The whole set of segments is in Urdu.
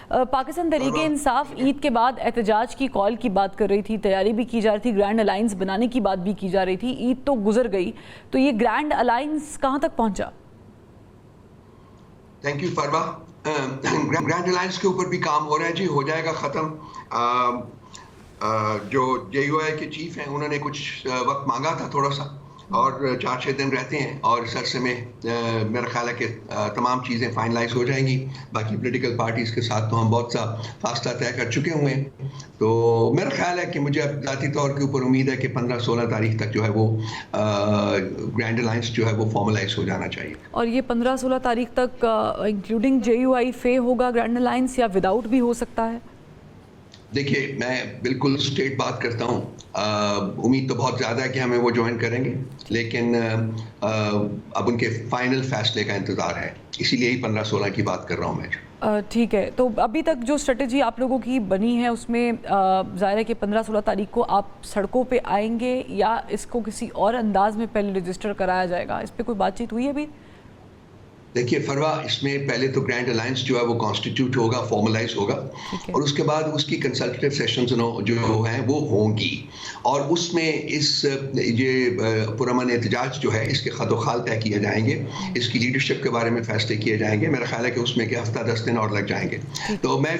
پاکستان تحریک انصاف عید کے بعد احتجاج کی کال کی بات کر رہی تھی، تیاری بھی کی جا رہی تھی، گرینڈ الائنس بنانے کی بات بھی کی جا رہی تھی. عید تو گزر گئی، تو یہ گرینڈ الائنس کہاں تک پہنچا؟ Thank you Farwa. Grand alliance کے اوپر بھی کام ہو رہا ہے جی، ہو جائے گا ختم. جو جے یو آئی کے چیف ہیں انہوں نے کچھ وقت مانگا تھا تھوڑا سا، اور 4-6 دن رہتے ہیں، اور اس عرصے میں میرا خیال ہے کہ تمام چیزیں فائنلائز ہو جائیں گی. باقی پولیٹیکل پارٹیز کے ساتھ تو ہم بہت سا فاصلہ طے کر چکے ہوئے ہیں. تو میرا خیال ہے کہ مجھے اب ذاتی طور کے اوپر امید ہے کہ 15-16 تاریخ تک جو ہے وہ گرینڈ الائنس جو ہے وہ فارملائز ہو جانا چاہیے. اور یہ 15-16 تاریخ تک انکلوڈنگ جے یو آئی فے ہوگا گرینڈ الائنس، یا وداؤٹ بھی ہو سکتا ہے؟ دیکھیے میں بالکل اسٹریٹ بات کرتا ہوں، امید تو بہت زیادہ ہے کہ ہمیں وہ جوائن کریں گے، لیکن اب ان کے فائنل فیصلے کا انتظار ہے، اسی لیے ہی 15-16 کی بات کر رہا ہوں میں. ٹھیک ہے. تو ابھی تک جو اسٹریٹجی آپ لوگوں کی بنی ہے اس میں ظاہر ہے کہ 15-16 تاریخ کو آپ سڑکوں پہ آئیں گے، یا اس کو کسی اور انداز میں پہلے رجسٹر کرایا جائے گا؟ اس پہ کوئی بات چیت ہوئی ہے ابھی؟ دیکھیے فروا، اس میں پہلے تو گرینڈ الائنس جو ہے وہ کانسٹیٹیوٹ ہوگا، فارملائز ہوگا، اور اس کے بعد اس کی کنسلٹیو سیشنز جو ہیں وہ ہوں گی، اور اس میں یہ پرامن احتجاج جو ہے اس کے خط و خال طے کیے جائیں گے، اس کی لیڈرشپ کے بارے میں فیصلے کیے جائیں گے. میرا خیال ہے کہ اس میں کہ ہفتہ 10 دن اور لگ جائیں گے. تو میں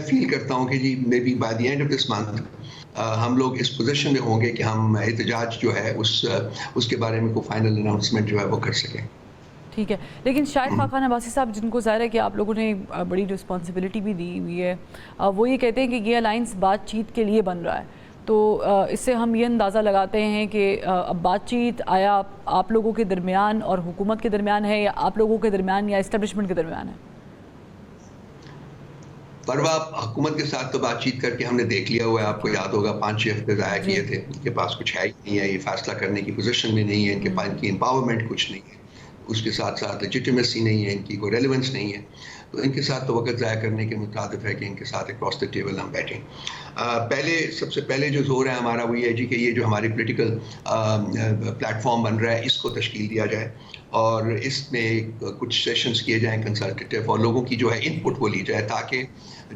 فیل کرتا ہوں کہ جی maybe by the end of this month ہم لوگ اس پوزیشن میں ہوں گے کہ ہم احتجاج جو ہے اس کے بارے میں کوئی فائنل اناؤنسمنٹ جو ہے وہ کر سکیں. ٹھیک ہے. لیکن شاہد خاقان عباسی صاحب، جن کو ظاہر ہے کہ آپ لوگوں نے بڑی رسپانسبلٹی بھی دی ہوئی ہے، وہ یہ کہتے ہیں کہ یہ الائنس بات چیت کے لیے بن رہا ہے. تو اس سے ہم یہ اندازہ لگاتے ہیں کہ اب بات چیت آیا آپ لوگوں کے درمیان اور حکومت کے درمیان ہے، یا آپ لوگوں کے درمیان یا اسٹیبلشمنٹ کے درمیان ہے؟ پروا حکومت کے ساتھ تو بات چیت کر کے ہم نے دیکھ لیا ہوا ہے. آپ کو یاد ہوگا 5-6 ہفتے ضائع کیے تھے. ان کے پاس کچھ ہے ہی نہیں ہے، یہ فیصلہ کرنے کی پوزیشن میں نہیں ہے، ان کے پاس ان کی امپاورمنٹ کچھ نہیں ہے، اس کے ساتھ ساتھ لیجیٹیمیسی نہیں ہے، ان کی کوئی ریلیونس نہیں ہے. تو ان کے ساتھ تو وقت ضائع کرنے کے مترادف ہے کہ ان کے ساتھ اکراس دا ٹیبل ہم بیٹھیں. سب سے پہلے جو زور ہے ہمارا وہ یہ ہے جی کہ یہ جو ہماری پولیٹیکل پلیٹ فارم بن رہا ہے اس کو تشکیل دیا جائے، اور اس میں کچھ سیشنز کیے جائیں کنسلٹیو، اور لوگوں کی جو ہے ان پٹ وہ لی جائے، تاکہ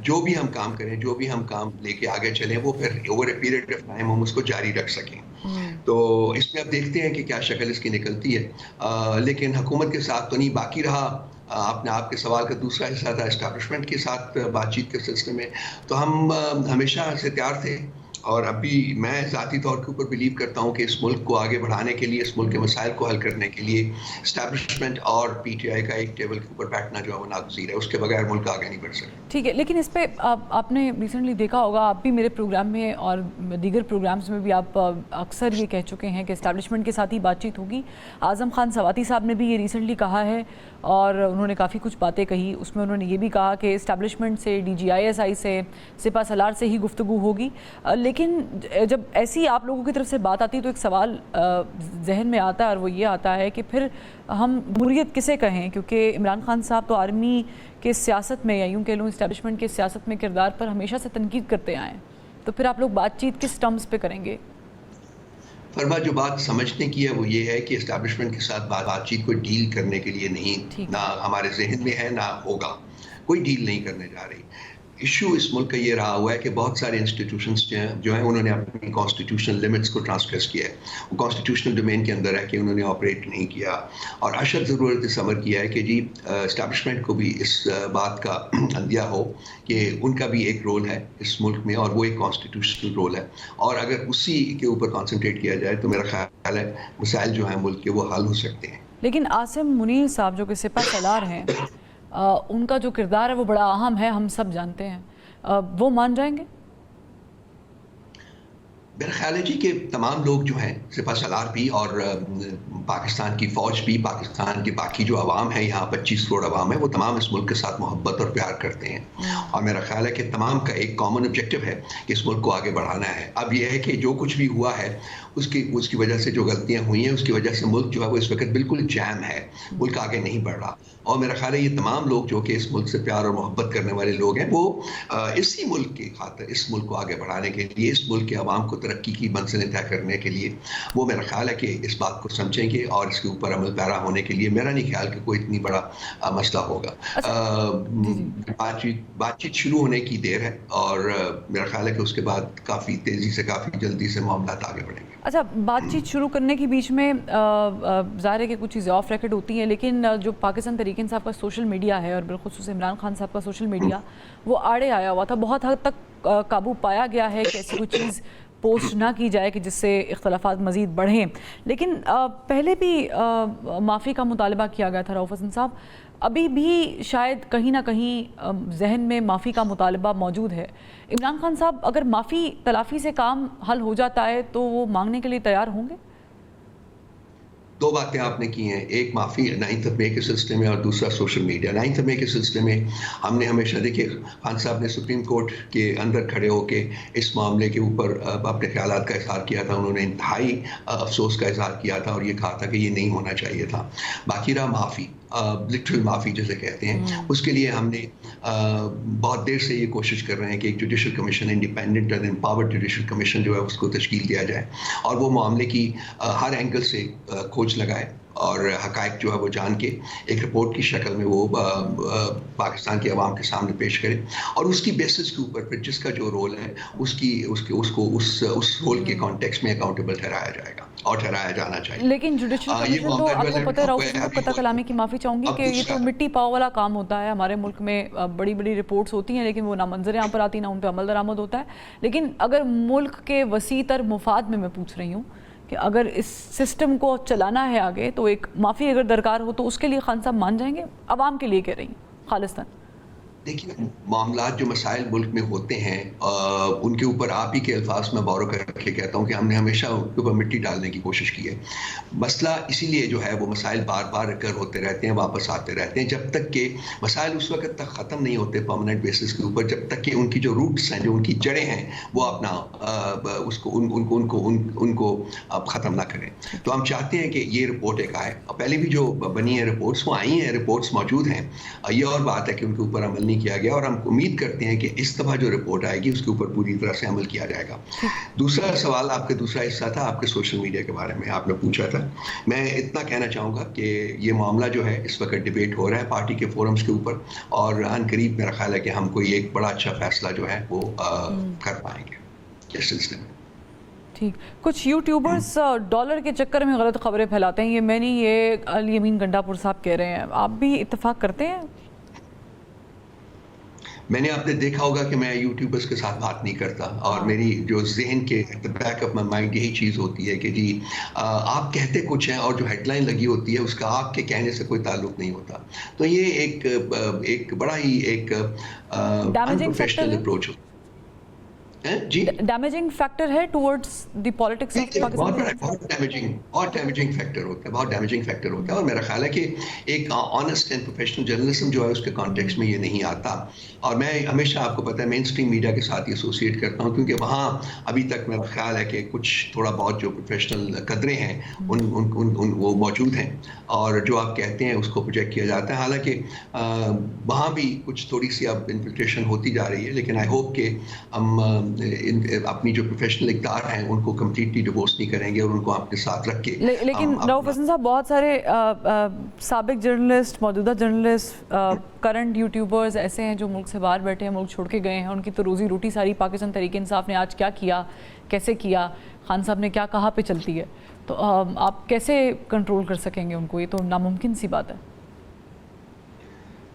جو بھی ہم کام کریں، جو بھی ہم کام لے کے آگے چلیں، وہ پھر over a period of time ہم اس کو جاری رکھ سکیں. تو اس میں اب دیکھتے ہیں کہ کیا شکل اس کی نکلتی ہے. لیکن حکومت کے ساتھ تو نہیں. باقی رہا اپنے آپ کے سوال کا دوسرا حصہ تھا اسٹیبلشمنٹ کے ساتھ بات چیت کے سلسلے میں، تو ہم ہمیشہ سے تیار تھے، اور ابھی میں ذاتی طور کے اوپر بلیو کرتا ہوں کہ اس ملک کو آگے بڑھانے کے لیے، اس ملک کے مسائل کو حل کرنے کے لیے اسٹیبلشمنٹ اور پی ٹی آئی کا ایک ٹیبل کے اوپر بیٹھنا جو ہے وہ ناگزیر ہے. اس کے بغیر ملک آگے نہیں بڑھ سکتا. ٹھیک ہے. لیکن اس پہ آپ نے ریسنٹلی دیکھا ہوگا، آپ بھی میرے پروگرام میں اور دیگر پروگرامز میں بھی آپ اکثر یہ کہہ چکے ہیں کہ اسٹیبلشمنٹ کے ساتھ ہی بات چیت ہوگی. اعظم خان سواتی صاحب نے بھی یہ ریسنٹلی کہا ہے، اور انہوں نے کافی کچھ باتیں کہی. اس میں انہوں نے یہ بھی کہا کہ اسٹیبلشمنٹ سے، D G I S I سے، سپہ سالار سے ہی گفتگو ہوگی. لیکن جب ایسی آپ لوگوں کی طرف سے بات آتی ہے تو ایک سوال ذہن میں آتا ہے، اور وہ یہ آتا ہے کہ پھر ہم جمہوریت کسے کہیں؟ کیونکہ عمران خان صاحب تو آرمی کے سیاست میں، یا یوں کہہ لوں اسٹیبلشمنٹ کے سیاست میں کردار پر ہمیشہ سے تنقید کرتے آئے ہیں. تو پھر آپ لوگ بات چیت کس ٹرمز پہ کریں گے؟ فرما، جو بات سمجھنے کی ہے وہ یہ ہے کہ اسٹیبلشمنٹ کے ساتھ بات چیت کو ڈیل کرنے کے لیے نہیں، نہ ہمارے ذہن میں ہے، نہ ہوگا. کوئی ڈیل نہیں کرنے جا رہی. ایشو اس ملک کا یہ رہا ہوا ہے کہ بہت سارے انسٹیٹیوشنز جو ہیں انہوں نے اپنی کانسٹیٹیوشنل لمٹس کو ٹرانسگریس کیا ہے. وہ کانسٹیٹیوشنل ڈومین کے اندر ہے کہ انہوں نے آپریٹ نہیں کیا، اور اشد ضرورت اس امر کیا ہے کہ جی اسٹیبلشمنٹ کو بھی اس بات کا اندیا ہو کہ ان کا بھی ایک رول ہے اس ملک میں، اور وہ ایک کانسٹیٹیوشنل رول ہے. اور اگر اسی کے اوپر کانسنٹریٹ کیا جائے تو میرا خیال ہے مسائل جو ہیں ملک کے وہ حل ہو سکتے ہیں. لیکن عاصم منیر صاحب جو کہ سپہ سالار ہیں، ان کا جو کردار ہے وہ بڑا اہم ہے، ہم سب جانتے ہیں. وہ مان جائیں گے؟ میرا خیال ہے جی کہ تمام لوگ جو ہیں، سپہ سالار بھی اور پاکستان کی فوج بھی، پاکستان کے باقی جو عوام ہے، یہاں 25 کروڑ عوام ہے، وہ تمام اس ملک کے ساتھ محبت اور پیار کرتے ہیں. اور میرا خیال ہے کہ تمام کا ایک کامن آبجیکٹو ہے کہ اس ملک کو آگے بڑھانا ہے. اب یہ ہے کہ جو کچھ بھی ہوا ہے اس کی وجہ سے جو غلطیاں ہوئی ہیں، اس کی وجہ سے ملک جو ہے وہ اس وقت بالکل جام ہے، ملک آگے نہیں بڑھ رہا. اور میرا خیال ہے یہ تمام لوگ جو کہ اس ملک سے پیار اور محبت کرنے والے لوگ ہیں وہ اسی ملک کی خاطر اس ملک کو آگے بڑھانے کے لیے اس ملک کے عوام کو ترقی کی منزلیں طے کرنے کے لیے وہ میرا خیال ہے کہ اس بات کو سمجھیں گے اور اس کے اوپر عمل پیرا ہونے کے لیے میرا نہیں خیال کہ کوئی اتنی بڑا مسئلہ ہوگا. بات چیت شروع ہونے کی دیر ہے اور میرا خیال ہے کہ اس کے بعد کافی تیزی سے کافی جلدی سے معاملات آگے بڑھیں گے. اچھا، بات چیت شروع کرنے کے بیچ میں ظاہر ہے کہ کچھ چیزیں آف ریکارڈ ہوتی ہیں، لیکن جو پاکستان تحریک انصاف کا سوشل میڈیا ہے اور بالخصوص عمران خان صاحب کا سوشل میڈیا وہ آڑے آیا ہوا تھا، بہت حد تک قابو پایا گیا ہے کہ ایسی کوئی چیز پوسٹ نہ کی جائے کہ جس سے اختلافات مزید بڑھیں. لیکن پہلے بھی معافی کا مطالبہ کیا گیا تھا رؤف حسن صاحب، ابھی بھی شاید کہیں نہ کہیں ذہن میں معافی کا مطالبہ موجود ہے. عمران خان صاحب اگر معافی تلافی سے کام حل ہو جاتا ہے تو وہ مانگنے کے لیے تیار ہوں گے؟ دو باتیں آپ نے کی ہیں، ایک معافی 9th مئی کے سلسلے میں اور دوسرا سوشل میڈیا. 9th مئی کے سلسلے میں ہم نے ہمیشہ دیکھے خان صاحب نے سپریم کورٹ کے اندر کھڑے ہو کے اس معاملے کے اوپر اپنے خیالات کا اظہار کیا تھا. انہوں نے انتہائی افسوس کا اظہار کیا تھا اور یہ کہا تھا کہ یہ نہیں ہونا چاہیے تھا. باقی رہا معافی، لٹرل معافی جسے کہتے ہیں، اس کے لیے ہم نے بہت دیر سے یہ کوشش کر رہے ہیں کہ ایک judicial commission, independent and empowered judicial commission جو ہے اس کو تشکیل دیا جائے اور وہ معاملے کی ہر اینگل سے کھوج لگائے اور حقائق جو ہے وہ جان کے ایک رپورٹ کی شکل میں وہ پاکستان کے عوام کے سامنے پیش کرے اور اس کی بیسس کے اوپر پھر جس کا جو رول ہے اس کو اس رول کے کانٹیکسٹ میں اکاؤنٹیبل ٹھہرایا جائے گا اور ٹھہرایا جانا چاہیے. لیکن جوڈیشل کمیشن تو آپ کو پتہ ہے رؤف صاحب، قطع کلامی کی معافی چاہوں گی کہ یہ تو مٹی پاؤ والا کام ہوتا ہے. ہمارے ملک میں بڑی بڑی رپورٹس ہوتی ہیں لیکن وہ نہ منظر عام پر آتی نہ ان پہ عمل درآمد ہوتا ہے. لیکن اگر ملک کے وسیع تر مفاد میں پوچھ رہی ہوں کہ اگر اس سسٹم کو چلانا ہے آگے تو ایک معافی اگر درکار ہو تو اس کے لیے خان صاحب مان جائیں گے؟ عوام کے لیے کہہ رہی ہوں خالصتاً. دیکھیے، معاملات جو مسائل ملک میں ہوتے ہیں ان کے اوپر آپ ہی کے الفاظ میں بورو کر کے کہتا ہوں کہ ہم نے ہمیشہ ان کے اوپر مٹی ڈالنے کی کوشش کی ہے. مسئلہ اسی لیے جو ہے وہ مسائل بار بار ریکر ہوتے رہتے ہیں، واپس آتے رہتے ہیں جب تک کہ مسائل اس وقت تک ختم نہیں ہوتے پرماننٹ بیسس کے اوپر، جب تک کہ ان کی جو روٹس ہیں، جو ان کی جڑیں ہیں، وہ اپنا اس کو ان کو ختم نہ کریں. تو ہم چاہتے ہیں کہ یہ رپورٹ ایک آئے. پہلے بھی جو بنی ہے رپورٹس وہ آئی ہیں، رپورٹس موجود ہیں. یہ اور بات ہے کہ ان کے اوپر عمل کیا گیا اور ہم امید کرتے ہیں کہ اس دفعہ جو رپورٹ آئے گی اس کے اوپر پوری طرح سے عمل کیا جائے گا. دوسرا سوال آپ کا دوسرا حصہ تھا آپ کے سوشل میڈیا کے بارے میں، آپ نے پوچھا تھا. میں اتنا کہنا چاہوں گا کہ یہ معاملہ جو ہے اس وقت ڈیبیٹ ہو رہا ہے پارٹی کے فورمز کے اوپر اور ان قریب میرا خیال ہے کہ ہم کوئی ایک بڑا اچھا فیصلہ جو ہے وہ کر پائیں گے اس سلسلے میں. ٹھیک. کچھ یوٹیوبرز ڈالر کے چکر میں غلط خبریں پھیلاتے ہیں، یہ میں نہیں، یہ علی امین گنڈا پور صاحب کہہ رہے ہیں. آپ بھی اتفاق کرتے ہیں؟ میں نے آپ نے دیکھا ہوگا کہ میں یوٹیوبرز کے ساتھ بات نہیں کرتا اور میری جو ذہن کے بیک آف مائی مائنڈ یہی چیز ہوتی ہے کہ جی آپ کہتے کچھ ہیں اور جو ہیڈ لائن لگی ہوتی ہے اس کا آپ کے کہنے سے کوئی تعلق نہیں ہوتا. تو یہ ایک بڑا ہی ایک انپروفیشنل اپروچ ہوتا ہے. جی ڈیمیجنگ فیکٹر ہے towards the politics of Pakistan. بہت ڈیمیجنگ فیکٹر ہوتا ہے، بہت ڈیمیجنگ فیکٹر ہوتا ہے. اور میرا خیال ہے کہ ایک آنیسٹ اینڈ پروفیشنل جرنلزم جو ہے اس کے کانٹیکسٹ میں یہ نہیں آتا. اور میں ہمیشہ آپ کو پتہ ہے مین اسٹریم میڈیا کے ساتھ ہی ایسوسیٹ کرتا ہوں کیونکہ وہاں ابھی تک میرا خیال ہے کہ کچھ تھوڑا بہت جو پروفیشنل قدریں ہیں وہ موجود ہیں اور جو آپ کہتے ہیں اس کو پروجیکٹ کیا جاتا ہے. حالانکہ وہاں بھی کچھ تھوڑی سی اب انفلٹریشن ہوتی جا رہی ہے لیکن آئی ہوپ کہ ہم اپنی جو پروفیشنل اقدار ہیں ان کو کمپلیٹلی ڈیوورس نہیں کریں گے اور ان کو اپنے ساتھ رکھ کے. لیکن رؤف حسن صاحب بہت سارے سابق جرنلسٹ، موجودہ جرنلسٹ، کرنٹ یوٹیوبرز ایسے ہیں جو ملک سے باہر بیٹھے ہیں، ملک چھوڑ کے گئے ہیں. ان کی تو روزی روٹی ساری پاکستان تحریک انصاف نے آج کیا کیا، کیسے کیا، خان صاحب نے کیا کہا پہ چلتی ہے. تو آپ کیسے کنٹرول کر سکیں گے ان کو؟ یہ تو ناممکن سی بات ہے.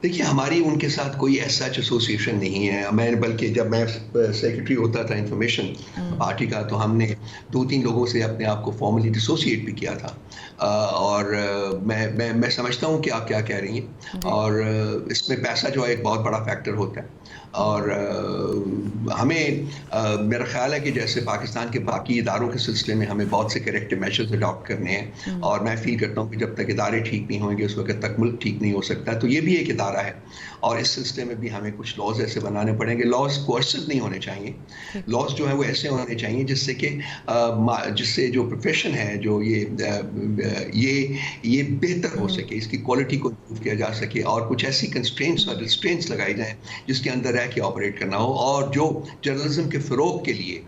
دیکھیے ہماری ان کے ساتھ کوئی ایسا ایسوسیشن نہیں ہے. میں بلکہ جب میں سیکرٹری ہوتا تھا انفارمیشن پارٹی کا تو ہم نے 2-3 لوگوں سے اپنے آپ کو فارملی ڈسوسیٹ بھی کیا تھا. اور میں سمجھتا ہوں کہ آپ کیا کہہ رہی ہیں اور اس میں پیسہ جو ہے ایک بہت بڑا فیکٹر ہوتا ہے. اور ہمیں میرا خیال ہے کہ جیسے پاکستان کے باقی اداروں کے سلسلے میں ہمیں بہت سے کریکٹیو میجرز اڈاپٹ کرنے ہیں اور میں فیل کرتا ہوں کہ جب تک ادارے ٹھیک نہیں ہوں گے اس وقت تک ملک ٹھیک نہیں ہو سکتا. تو یہ بھی ایک ادارہ آ رہا ہے، اور اس سلسلے میں بھی ہمیں کچھ لاز ایسے بنانے پڑیں گے. لاز کوئرسو نہیں ہونے چاہیے، لاز جو ہے وہ ایسے ہونے چاہیے جس سے کہ جس سے جو پروفیشن ہے، جو یہ بہتر ہو سکے، اس کی کوالٹی کو امپروو کیا جا سکے، اور کچھ ایسی کنسٹرینٹس اور ریسٹرینٹس لگائی جائیں جس کے اندر رہ کے آپریٹ کرنا ہو، اور جو جرنلزم کے فروغ کے لیے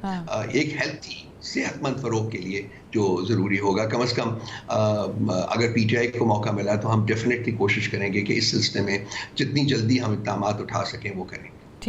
ایک ہیلتھی صحت مند فروغ کے لیے جو ضروری ہوگا. کم از کم اگر پی ٹی آئی کو موقع ملا تو ہم ڈیفینیٹلی کوشش کریں گے کہ اس سلسلے میں جتنی جلدی ہم اقدامات اٹھا سکیں وہ کریں.